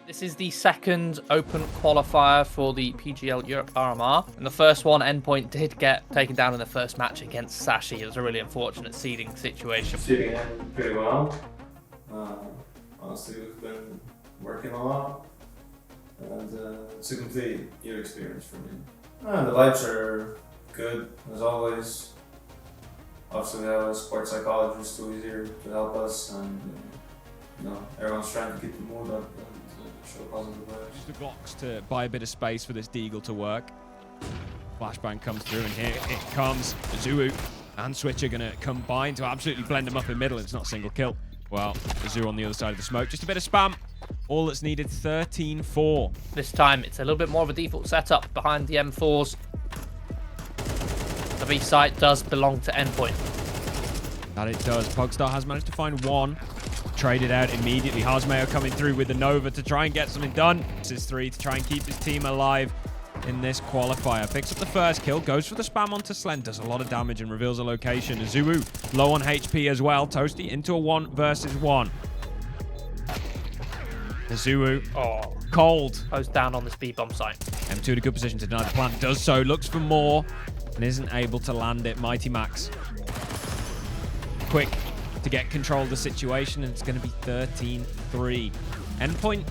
This is the second open qualifier for the PGL Europe RMR. And the first one, Endpoint did get taken down in the first match against Sashi. It was a really unfortunate seeding situation. Seeding in pretty well. Honestly, we've been working a lot. And it's a complete new experience for me. The vibes are good, as always. Obviously, we have a sports psychologist who is here to help us, and everyone's trying to keep the mood up and show positive vibes. Just the blocks to buy a bit of space for this Deagle to work. Flashbang comes through, and here it comes. Zuu and Switch are going to combine to absolutely blend them up in middle. It's not a single kill. Well, Zuu on the other side of the smoke. Just a bit of spam. All that's needed, 13-4. This time, it's a little bit more of a default setup behind the M4s. The B site does belong to Endpoint. That it does. Pugstar has managed to find one. Traded out immediately. Harsmayo coming through with the Nova to try and get something done. This is 3 to try and keep his team alive in this qualifier. Picks up the first kill, goes for the spam onto Slend, does a lot of damage and reveals a location. Zuu low on HP as well. Toasty into a 1 versus 1. Zuu, cold. Goes down on this B-bomb site. M2 in a good position to deny the plant. Does so, looks for more, and isn't able to land it. Mighty Max. Quick to get control of the situation, and it's going to be 13-3. Endpoint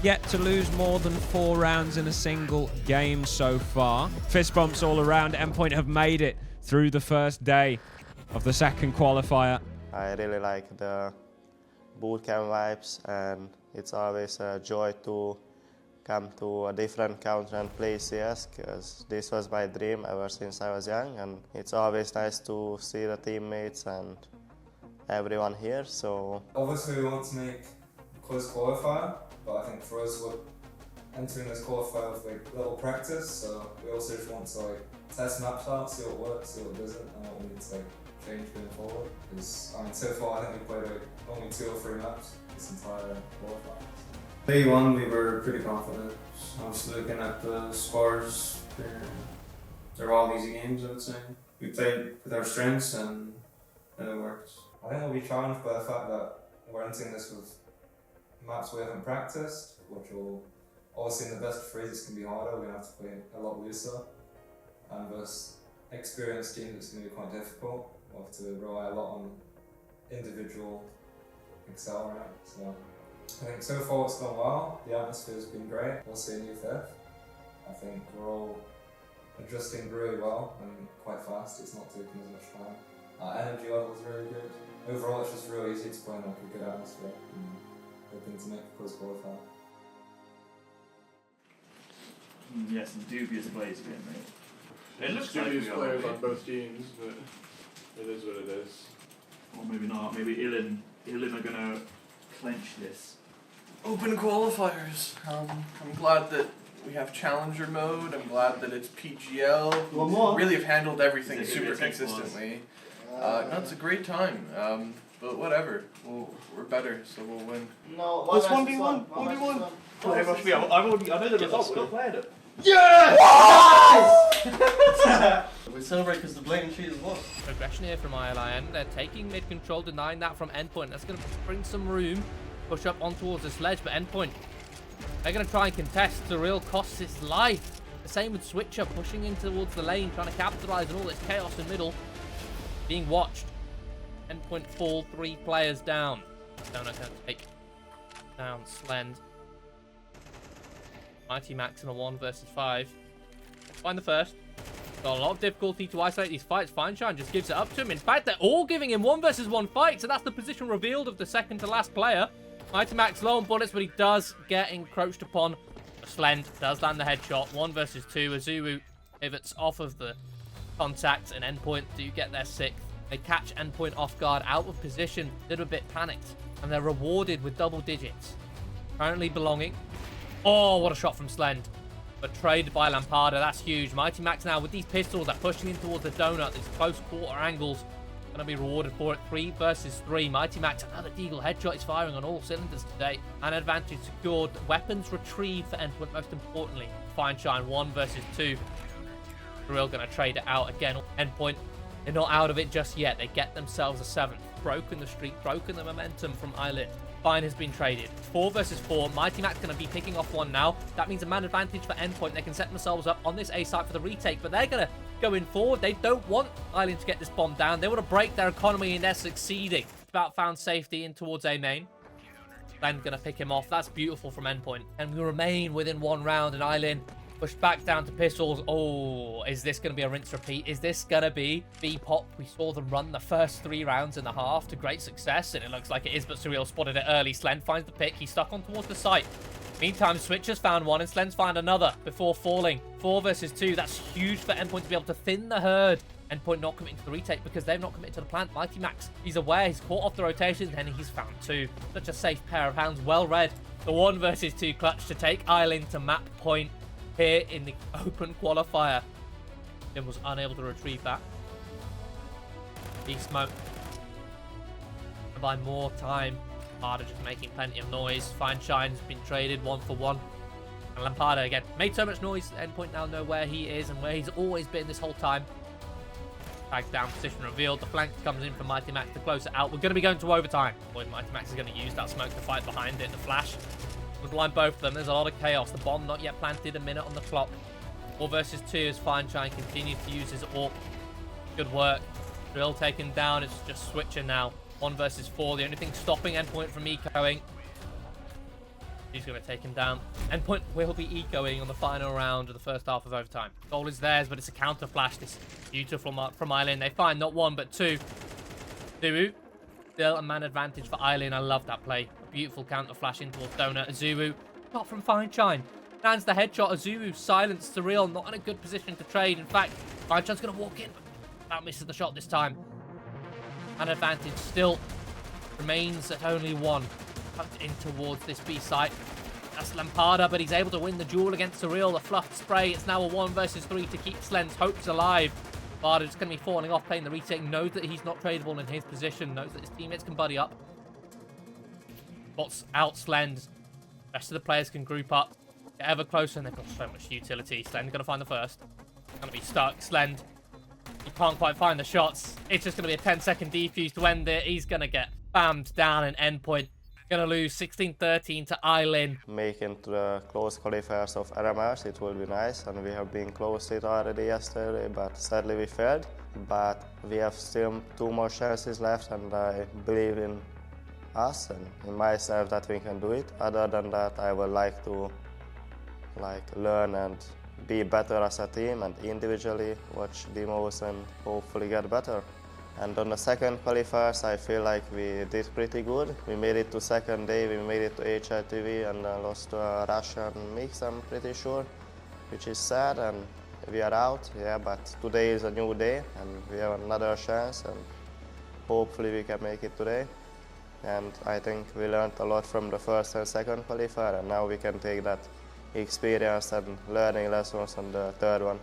yet to lose more than 4 rounds in a single game so far. Fist bumps all around. Endpoint have made it through the first day of the second qualifier. I really like the bootcamp vibes, and it's always a joy to come to a different country and play CS, because this was my dream ever since I was young, and it's always nice to see the teammates and everyone here. So obviously we want to make a close qualifier, but I think for us we're entering this qualifier with like little practice, so we also just want to test maps out, see what works, see what doesn't, and what we need to change going forward. Because so far I think we played only 2 or 3 maps this entire qualifier. Day 1 we were pretty confident. Obviously looking at the scores, they're all easy games, I would say. We played with our strengths and it worked. I think we'll be challenged by the fact that we're entering this with maps we haven't practiced, which will obviously in the best phases can be harder. We're going to have to play a lot looser, and versus experienced teams it's going to be quite difficult. We'll have to rely a lot on individual excel, right? So I think so far it's gone well. The atmosphere's been great. We'll see a new 5th. I think we're all adjusting really well and quite fast. It's not taking as much time. Our energy level is really good. Overall, it's just really easy to play in a good atmosphere and hoping to make a close qualifier. Yeah, some dubious plays again, mate. It looks dubious players on both teams, but it is what it is. Or maybe not. Maybe ILIN are going to clench this. Open qualifiers. I'm glad that we have challenger mode. I'm glad that it's PGL. We really have handled everything super consistently. No, it's a great time. But whatever. We're better, so we'll win. No, let's 1v1. 1v1. I know the results. We're not playing it. We celebrate because the blatant cheat is won. Progression here from ILIN. They're taking mid control, denying that from Endpoint. That's going to bring some room. Push up on towards this ledge, but Endpoint, they're going to try and contest. Surreal costs his life. The same with Switcher, pushing in towards the lane, trying to capitalize on all this chaos in middle. Being watched. Endpoint fall, 3 players down. Donut going to take down Slend. Mighty Max in a 1 versus 5. Find the first. Got a lot of difficulty to isolate these fights. Fineshine just gives it up to him. In fact, they're all giving him 1 versus 1 fight, so that's the position revealed of the second to last player. Mighty Max low on bullets, but he does get encroached upon. Slend does land the headshot. 1 versus 2. Zuu pivots off of the contact, and Endpoint do get their 6th. They catch Endpoint off guard, out of position, a little bit panicked, and they're rewarded with double digits. Currently belonging. Oh, what a shot from Slend. But traded by Lampada, that's huge. Mighty Max now with these pistols, they're pushing in towards the donut. These close quarter angles, going to be rewarded for it. 3 versus 3. Mighty Max, another Deagle headshot. Is firing on all cylinders today. An advantage secured. Weapons retrieved for Endpoint, most importantly. Fineshine 1 versus 2. Surreal going to trade it out again. Endpoint, they're not out of it just yet. They get themselves a 7th. Broken the streak, broken the momentum from ILIN. Fine has been traded. 4 versus 4. Mighty Max going to be picking off one now. That means a man advantage for Endpoint. They can set themselves up on this A site for the retake, but they're going to go in forward. They don't want ILIN to get this bomb down. They want to break their economy, and they're succeeding. About found safety in towards A main. Then going to pick him off. That's beautiful from Endpoint. And we remain within 1 round, and ILIN pushed back down to pistols. Oh, is this going to be a rinse repeat? Is this going to be B-Pop? We saw them run the first 3 rounds in the half to great success, and it looks like it is, but Surreal spotted it early. Slend finds the pick. He's stuck on towards the site. Meantime, Switcher's found one, and Slend's found another before falling. 4 versus 2. That's huge for Endpoint to be able to thin the herd. Endpoint not committing to the retake because they've not committed to the plant. Mighty Max, he's aware. He's caught off the rotation, and he's found 2. Such a safe pair of hands. Well read. The 1 versus 2 clutch to take ILIN to map point here in the open qualifier. Tim was unable to retrieve that. He smoked. To buy more time. Lampada just making plenty of noise. Fine Shine's been traded 1 for 1. And Lampada again made so much noise. Endpoint now know where he is and where he's always been this whole time. Tags down, position revealed. The flank comes in for Mighty Max to close it out. We're going to be going to overtime. Boy, Mighty Max is going to use that smoke to fight behind it. The flash would blind both of them. There's a lot of chaos. The bomb not yet planted. A minute on the clock. 4 versus 2 as Fine Shine continues to use his AWP. Good work. Drill taken down. It's just Switcher now. 1 versus 4. The only thing stopping Endpoint from ecoing. He's going to take him down. Endpoint will be ecoing on the final round of the first half of overtime. Goal is theirs, but it's a counter flash. This is beautiful from ILIN. They find not 1, but 2. Zuru. Still a man advantage for ILIN. I love that play. Beautiful counter flash in towards Donut. Azuru. Shot from Fine Shine. Lands the headshot. Azuru silenced Surreal. Not in a good position to trade. In fact, Fine Shine's going to walk in. That misses the shot this time. Man advantage still remains at only 1. Tucked in towards this B site. That's Lampada, but he's able to win the duel against Surreal. The fluffed spray. It's now a 1 versus 3 to keep Slend's hopes alive. Lampada is going to be falling off playing the retake. Knows that he's not tradable in his position. Knows that his teammates can buddy up. Spots out Slend. Rest of the players can group up. Get ever closer, and they've got so much utility. Slend's going to find the first. Going to be stuck. Slend. He can't quite find the shots. It's just going to be a 10-second defuse to end it. He's going to get bammed down and Endpoint. Going to lose 16-13 to ILIN. Making to the close qualifiers of RMRs, it will be nice, and we have been close to it already yesterday, but sadly we failed. But we have still 2 more chances left, and I believe in us and in myself that we can do it. Other than that, I would like to learn and be better as a team and individually watch demos and hopefully get better. And on the second qualifiers, I feel like we did pretty good. We made it to second day, we made it to HLTV and lost to a Russian mix, I'm pretty sure, which is sad, and we are out, yeah, but today is a new day and we have another chance, and hopefully we can make it today. And I think we learned a lot from the first and second qualifier, and now we can take that experience and learning lessons on the third one.